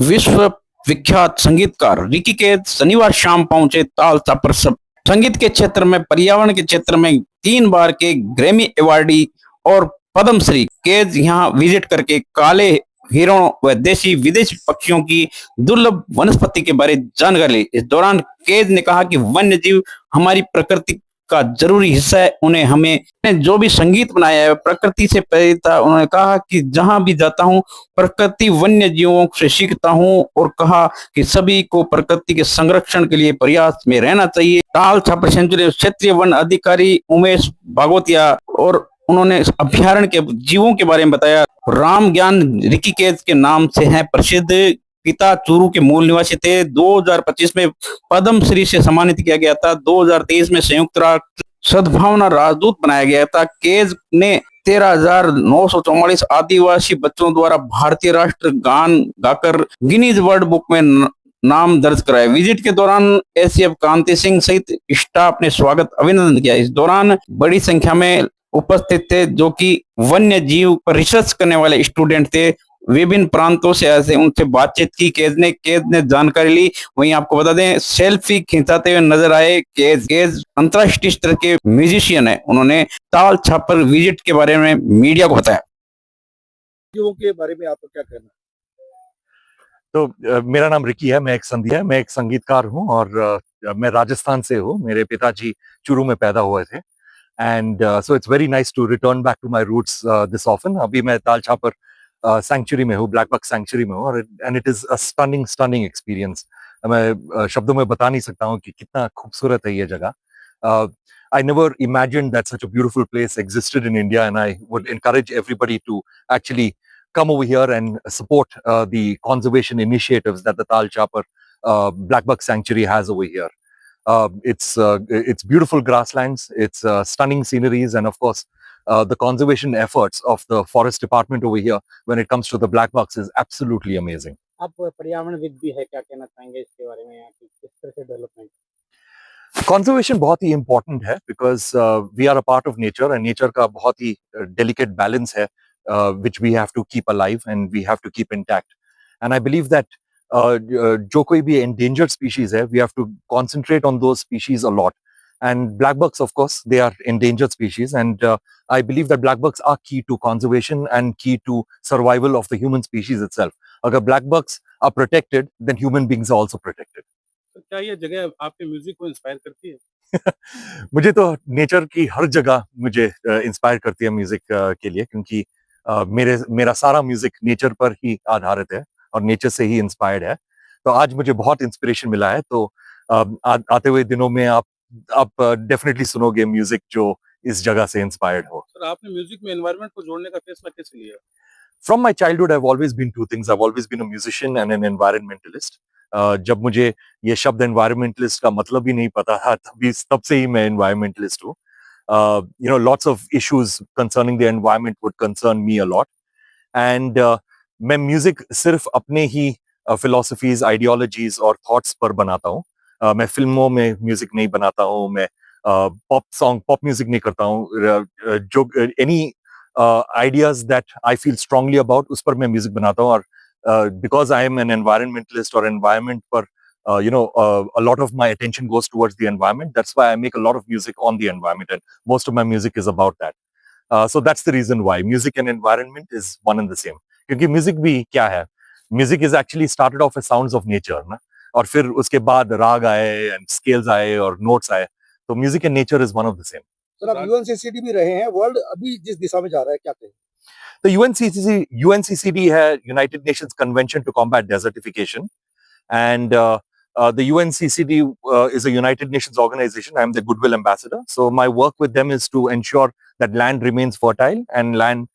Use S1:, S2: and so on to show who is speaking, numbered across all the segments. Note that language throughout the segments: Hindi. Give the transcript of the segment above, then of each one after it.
S1: विश्व विख्यात संगीतकार रिकी कैद शनिवार शाम पहुंचे ताल पर संगीत के क्षेत्र में, पर्यावरण के क्षेत्र में 3 बार के ग्रैमी अवार्डी और पद्मश्री कैद यहां विजिट करके काले हिरणों व देशी विदेशी पक्षियों की दुर्लभ वनस्पति के बारे जानकारी ली। इस दौरान कैद ने कहा कि वन्य जीव हमारी प्रकृति का जरूरी हिस्सा है। उन्हें हमें जो भी संगीत बनाया है प्रकृति से प्रेरित था। उन्होंने कहा कि जहां भी जाता हूं प्रकृति वन्य जीवों से सीखता हूं और कहा कि सभी को प्रकृति के संरक्षण के लिए प्रयास में रहना चाहिए। ताल छापर सेंचुरी क्षेत्रीय वन अधिकारी उमेश भागवतिया और उन्होंने अभ्यारण्य के जीवों के बारे में बताया। राम ज्ञान रिकी कैद के नाम से है प्रसिद्ध। पिता चूरू के मूल निवासी थे। 2025 में पद्मश्री से सम्मानित किया गया था। 2023 में संयुक्त राष्ट्र सद्भावना राजदूत बनाया गया था। कैद ने 13,944 आदिवासी बच्चों द्वारा भारतीय राष्ट्र गान गाकर गिनीज वर्ल्ड बुक में नाम दर्ज कराया। विजिट के दौरान एसीएफ कांति सिंह सहित स्टाफ ने स्वागत अभिनंदन किया। इस दौरान बड़ी संख्या में उपस्थित थे जो कि वन्य जीव पर रिसर्च करने वाले स्टूडेंट थे। विभिन्न प्रांतों से ऐसे उनसे बातचीत की। कैद ने जानकारी ली। वहीं आपको बता दें सेल्फी खिंचाते हुए नजर आए। कैद अंतर्राष्ट्रीय स्तर के म्यूजिशियन है। उन्होंने ताल छापर विजिट के बारे में मीडिया को बताया।
S2: के बारे में आपको क्या कहना है?
S3: तो मेरा नाम रिकी है, मैं एक संगीतकार हूँ और मैं राजस्थान से हूँ। मेरे पिताजी चूरू में पैदा हुए थे and so it's very nice to return back to my roots this often. अभी मैं ताल छापर सैंक्चुरी में हूँ, ब्लैक बक सैंक्चुरी में हूँ और and it is a stunning experience. मैं शब्दों में बता नहीं सकता हूँ कि कितना खूबसूरत है ये जगह। I never imagined that such a beautiful place existed in India, and I would encourage everybody to actually come over here and support the conservation initiatives that the Tal Chapar Black Buck Sanctuary has over here. It's beautiful grasslands, it's stunning sceneries, and of course, the conservation efforts of the forest department over here when it comes to the black bucks is absolutely amazing.
S2: आप पर्यावरणविद भी है, क्या कहना चाहेंगे इसके बारे में, यहाँ की किस तरह से डेवलपमेंट?
S3: Conservation बहुत ही important है because we are a part of nature and nature का बहुत ही delicate balance है which we have to keep alive and we have to keep intact. And I believe that जो कोई भी endangered species है, we have to concentrate on those species a lot. And black bucks, of course, they are endangered species, and I believe that black bucks are key to conservation and key to survival of the human species itself. अगर black bucks are protected, then human beings are also protected.
S2: तो क्या ये जगह आपके म्यूजिक को इंस्पायर करती है?
S3: मुझे तो नेचर की हर जगह मुझे इंस्पायर करती है म्यूजिक के लिए, क्योंकि मेरा सारा म्यूजिक नेचर पर ही आधारित है और नेचर से ही इंस्पायर्ड है। तो आज मुझे बहुत इंस्पिरेशन मिला है। तो आते हुए दिनों में आप डेफिनेटली सुनोगे म्यूजिक जो इस जगह से इंस्पायर्ड हो।
S2: सर, आपने म्यूजिक में एनवायरनमेंट को जोड़ने का फैसला कैसे लिया?
S3: From my childhood, I've always been two things. I've always been a musician and an environmentalist. जब मुझे ये शब्द environmentalist का मतलब ही नहीं पता था, तब से ही मैं environmentalist हूँ। You know, lots of issues concerning the environment would concern me a lot. And मैं म्यूजिक सिर्फ अपने ही philosophies, ideologies और thoughts पर बनाता हूँ। मैं फिल्मों में म्यूजिक नहीं बनाता हूँ, मैं पॉप म्यूजिक नहीं करता हूँ। जो any ideas that I feel strongly about, उस पर मैं म्यूजिक बनाता हूँ। और because I am an environmentalist or environment पर a lot of my attention goes towards the environment. That's why I make a lot of music on the environment, and most of my music is about that. So that's the reason why music and environment is one and the same. क्योंकि म्यूजिक भी क्या है, music is actually started off as sounds of nature ना, और फिर उसके बाद राग आए and scales आए और notes आए। तो music and nature is one of the same.
S2: Sir, आप यूएनसीसीडी भी रहे हैं। वर्ल्ड अभी जिस दिशा में जा रहा है, क्या कहें?
S3: The UNCCD है United Nations Convention to Combat Desertification, and the UNCCD is a United Nations organization. I am the Goodwill Ambassador. So my work with them is to ensure that land remains fertile and land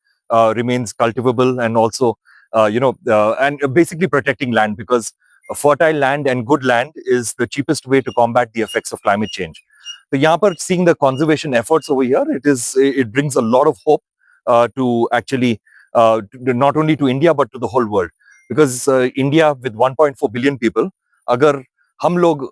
S3: remains cultivable, and also and basically protecting land, because a fertile land and good land is the cheapest way to combat the effects of climate change. So यहाँ पर seeing the conservation efforts over here, it brings a lot of hope to actually not only to India but to the whole world, because India with 1.4 billion people, अगर हम लोग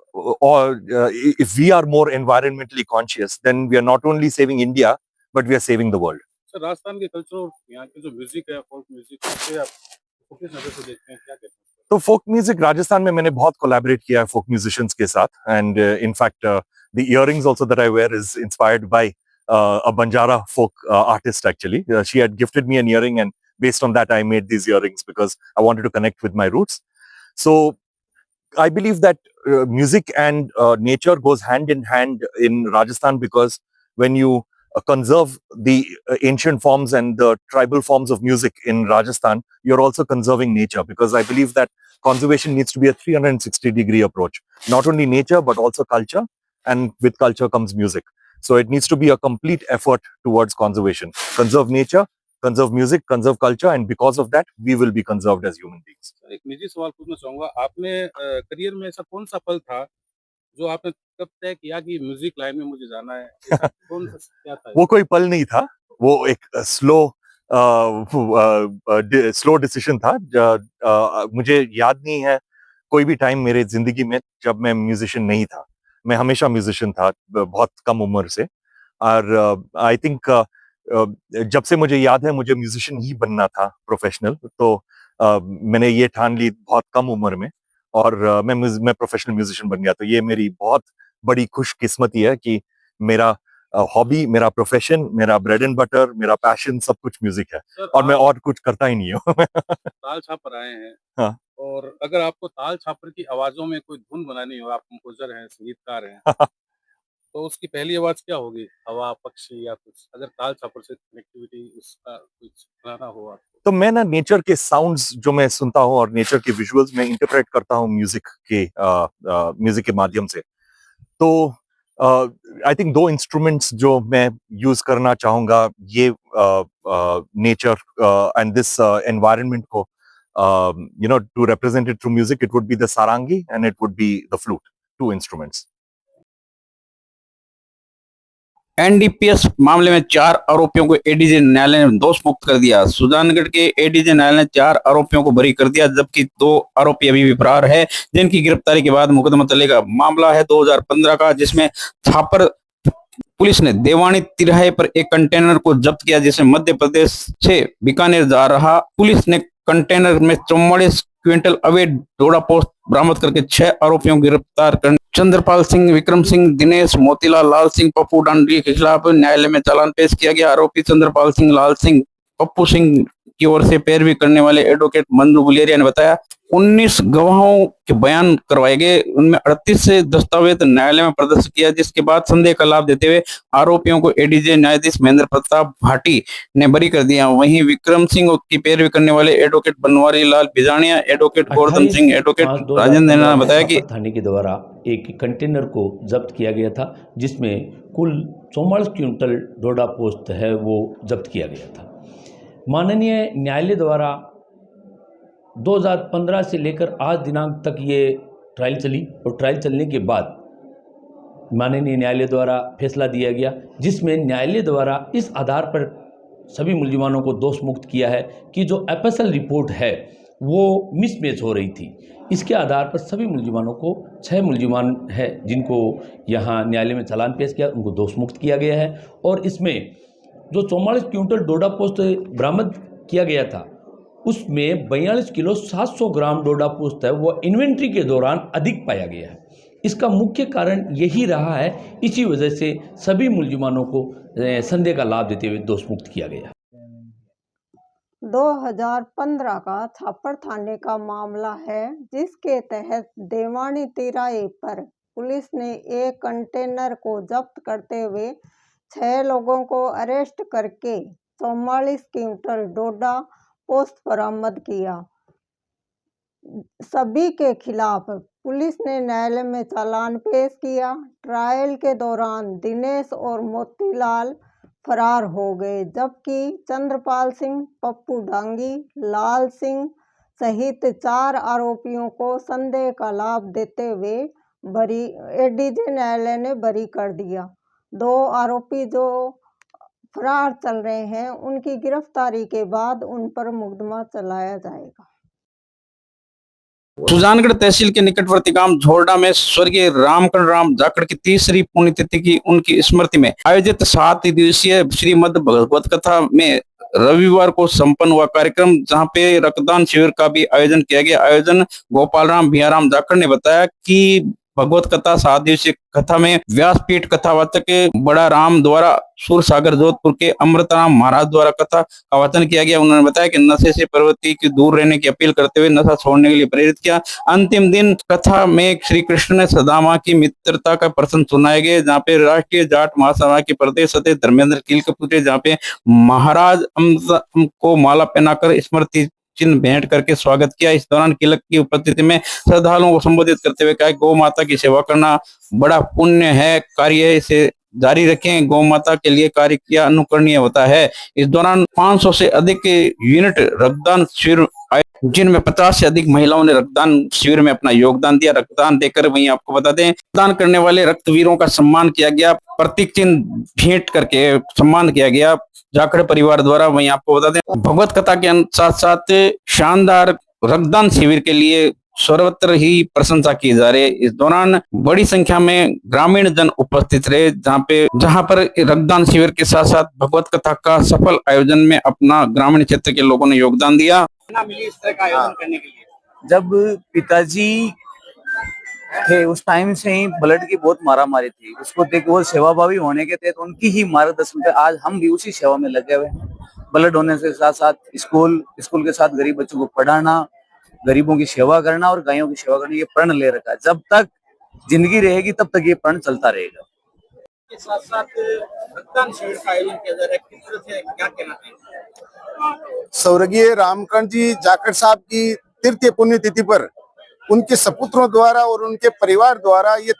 S3: if we are more environmentally conscious, then we are not only saving India but we are saving the world.
S2: Sir, Rajasthan के कल्चर, यहाँ के जो म्यूजिक है, फोक म्यूजिक, आप किस नजर से देखते हैं, क्या कहते हैं?
S3: तो फोक म्यूजिक राजस्थान में मैंने बहुत कोलैबोरेट किया है फोक म्यूजिशियंस के साथ and in fact the earrings also that I wear is inspired by a Banjara folk artist actually. She had gifted me an earring and based on that I made these earrings because I wanted to connect with my roots. So I believe that music and nature goes hand in hand in Rajasthan because when you conserve the ancient forms and the tribal forms of music in Rajasthan, you're also conserving nature because I believe that conservation needs to be a 360-degree approach. Not only nature, but also culture. And with culture comes music. So it needs to be a complete effort towards conservation. Conserve nature, conserve music, conserve culture, and because of that, we will be conserved as human beings.
S2: एक निजी सवाल पूछना चाहूंगा, आपने करियर में ऐसा कौन सा पल था जो आपने कब तय किया कि म्यूजिक लाइन में मुझे जाना है? ऐसा कौन सा क्या था?
S3: वो कोई पल नहीं था, वो एक स्लो डिसीजन था। मुझे याद नहीं है कोई भी टाइम मेरे जिंदगी में जब मैं म्यूजिशियन नहीं था। मैं हमेशा म्यूजिशियन था बहुत कम उम्र से और आई थिंक जब से मुझे याद है मुझे म्यूजिशियन ही बनना था प्रोफेशनल। तो मैंने ये ठान ली बहुत कम उम्र में और मैं प्रोफेशनल म्यूजिशियन बन गया। तो ये मेरी बहुत बड़ी खुशकिस्मती है कि मेरा हॉबी, मेरा प्रोफेशन, मेरा ब्रेड एंड बटर, मेरा पैशन सब कुछ म्यूजिक है
S2: सर,
S3: और मैं और कुछ करता ही नहीं हूँ।
S2: ताल छापर आए हैं।
S3: हाँ।
S2: और अगर आपको ताल छापर की आवाजों में कोई धुन बनानी हो, आप कंपोजर हैं, संगीतकार हैं, तो उसकी पहली आवाज क्या होगी? हवा, पक्षी या कुछ? अगर ताल छापर से कनेक्टिविटी उसका कुछ बनाना हो आपको?
S3: तो मैं ना नेचर के साउंड्स जो मैं सुनता हूँ और नेचर के विजुअल्स में इंटरप्रेट करता हूँ म्यूजिक के माध्यम से। तो आई थिंक दो इंस्ट्रूमेंट्स जो मैं यूज करना चाहूंगा ये नेचर एंड दिस एनवायरनमेंट को to represent it through music, it would be the sarangi and it would be the flute, two instruments.
S1: NDPS मामले में 4 आरोपियों को एडीजे न्यायालय ने दोष मुक्त कर दिया। सुजानगढ़ के एडीजे न्यायालय ने 4 आरोपियों को बरी कर दिया, जबकि 2 आरोपी अभी भी फरार है, जिनकी गिरफ्तारी के बाद मुकदमा चलेगा। मामला है 2015 का, जिसमें छापर पुलिस ने देवानी तिराहे पर एक कंटेनर को जब्त किया, जिसमें मध्य प्रदेश से बीकानेर जा रहा। पुलिस ने कंटेनर में 44 क्विंटल अवैध डोडा पोस्त बरामद करके 6 आरोपियों को गिरफ्तार कर चंद्रपाल सिंह, विक्रम सिंह, दिनेश, मोतीलाल, लाल सिंह, पप्पू डांडरी के खिलाफ न्यायालय में चालान पेश किया गया। आरोपी चंद्रपाल सिंह, लाल सिंह, पप्पू सिंह की ओर से पैरवी करने वाले एडवोकेट मंजू गुलेरिया ने बताया 19 गवाहों के बयान करवाए गए, उनमें 38 से दस्तावेज न्यायालय में प्रदर्शित किया, जिसके बाद संदेह का लाभ देते हुए आरोपियों को एडीजे न्यायाधीश महेंद्र प्रताप भाटी ने बरी कर दिया। वहीं विक्रम सिंह की पैरवी करने वाले advocate Banwari Lal Bijaniya, advocate Govardhan Singh, advocate Rajendra ने बताया कि
S4: थाने के द्वारा एक कंटेनर को जब्त किया गया था, जिसमें कुल 44 क्विंटल डोडा पोस्त है वो जब्त किया गया था। माननीय न्यायालय द्वारा 2015 से लेकर आज दिनांक तक ये ट्रायल चली और ट्रायल चलने के बाद माननीय न्यायालय द्वारा फैसला दिया गया, जिसमें न्यायालय द्वारा इस आधार पर सभी मुलजिमानों को दोष मुक्त किया है कि जो एफएसएल रिपोर्ट है वो मिसमैच हो रही थी। इसके आधार पर सभी मुलजिमानों को 6 मुलजिमान है जिनको यहाँ न्यायालय में चालान पेश किया, उनको दोष मुक्त किया गया है। और इसमें जो 44 क्विंटल डोडा पोस्त बरामद किया गया था उसमें 42 किलो 700 ग्राम डोडा पोस्त है वो इन्वेंट्री के दौरान अधिक पाया गया है। इसका मुख्य कारण यही रहा है, इसी वजह से सभी मुलजिमानों को संदेह का लाभ देते हुए दोष मुक्त किया गया।
S5: 2015 का छापर थाने का मामला है, जिसके तहत देवानी तिराहे पर पुलिस ने एक कंटेनर को जब्त करते हुए 6 लोगों को अरेस्ट करके 44 क्विंटल डोडा पोस्त बरामद किया। सभी के खिलाफ पुलिस ने न्यायालय में चालान पेश किया। ट्रायल के दौरान दिनेश और मोतीलाल फरार हो गए, जबकि चंद्रपाल सिंह, पप्पू डांगी, लाल सिंह सहित 4 आरोपियों को संदेह का लाभ देते हुए एडीजे न्यायालय ने बरी कर दिया। 2 आरोपी जो फरार चल रहे हैं, उनकी गिरफ्तारी के बाद उन पर मुकदमा चलाया जाएगा।
S1: सुजानगढ़ तहसील के निकटवर्ती गांव झोरडा में स्वर्गीय रामकरण राम जाखड़ की 3री पुण्यतिथि की उनकी स्मृति में आयोजित 7 दिवसीय श्रीमद् भगवत कथा में रविवार को संपन्न हुआ कार्यक्रम, जहां पे रक्तदान शिविर का भी आयोजन किया गया। आयोजन गोपाल राम भियाराम जाखड़ ने बताया कि भगवत कथा 7 दिवसीय कथा में व्यासपीठ कथावाचक बड़ा राम द्वारा सूरसागर जोधपुर के अमृतराम महाराज द्वारा कथा का वाचन किया गया। उन्होंने बताया कि नशे से प्रवृत्ति की दूर रहने की अपील करते हुए नशा छोड़ने के लिए प्रेरित किया। अंतिम दिन कथा में श्री कृष्ण ने सदामा की मित्रता का प्रसंग सुनाए गए, जहाँ पे राष्ट्रीय जाट महासभा के प्रदेश सदस्य धर्मेंद्र कील कपूरे, जहाँ पे महाराज को माला पहनाकर स्मृति चिन्ह भेंट करके स्वागत किया। इस दौरान किलक की उपस्थिति में श्रद्धालुओं को संबोधित करते हुए कहा, गौ माता की सेवा करना बड़ा पुण्य है, कार्य इसे जारी रखें। गौ माता के लिए कार्य किया अनुकरणीय होता है। इस दौरान 500 से अधिक यूनिट रक्तदान शिविर, जिनमें 50 से अधिक महिलाओं ने रक्तदान शिविर में अपना योगदान दिया। रक्तदान देकर वहीं आपको बता दें, रक्तदान करने वाले रक्तवीरों का सम्मान किया गया, प्रतीक चिन्ह भेंट करके सम्मान किया गया जाखड़ परिवार द्वारा। वहीं आपको बता दें, भगवत कथा के साथ साथ शानदार रक्तदान शिविर के लिए सर्वत्र ही प्रशंसा की जा रही है। इस दौरान बड़ी संख्या में ग्रामीण जन उपस्थित रहे, जहां पर रक्तदान शिविर के साथ साथ भगवत कथा का सफल आयोजन में अपना ग्रामीण क्षेत्र के लोगों ने योगदान दिया।
S2: मिली इस तरह का आयोजन करने के लिए?
S6: जब पिताजी थे उस टाइम से ही ब्लड की बहुत मारामारी थी, उसको देख वो सेवाभावी होने के थे, तो उनकी ही मार्गदर्शन पे आज हम भी उसी सेवा में लगे हुए हैं। ब्लड होने से साथ साथ स्कूल के साथ गरीब बच्चों को पढ़ाना, गरीबों की सेवा करना और गायों की सेवा करना, ये प्रण ले रखा है। जब तक जिंदगी रहेगी तब तक ये प्रण चलता रहेगा।
S2: के साथ साथ रक्तदान शिविर का आयोजन किया जा रहा है, किस तरह से क्या कहना चाहिए?
S7: स्वर्गीय रामकांत जी जाखड़ साहब की तृतीय पुण्यतिथि पर उनके सपुत्रों द्वारा और उनके परिवार द्वारा ये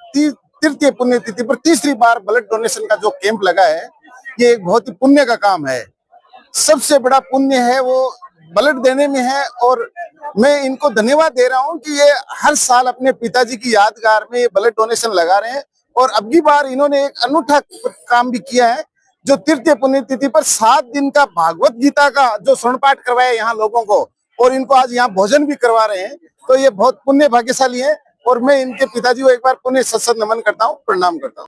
S7: तृतीय पुण्यतिथि पर तीसरी बार ब्लड डोनेशन का जो कैंप लगा है, ये एक बहुत ही पुण्य का काम है। सबसे बड़ा पुण्य है वो ब्लड देने में है, और मैं इनको धन्यवाद दे रहा हूं कि ये हर साल अपने पिताजी की यादगार में ये ब्लड डोनेशन लगा रहे हैं। और अब की बार इन्होंने एक अनूठा काम भी किया है, जो तृतीय पुण्यतिथि पर 7 दिन का भागवत गीता का जो स्वर्ण पाठ करवाया यहाँ लोगों को, और इनको आज यहाँ भोजन भी करवा रहे हैं। तो ये बहुत पुण्य भाग्यशाली है, और मैं इनके पिताजी को एक बार पुण्य सत्संग नमन करता हूँ, प्रणाम करता हूँ।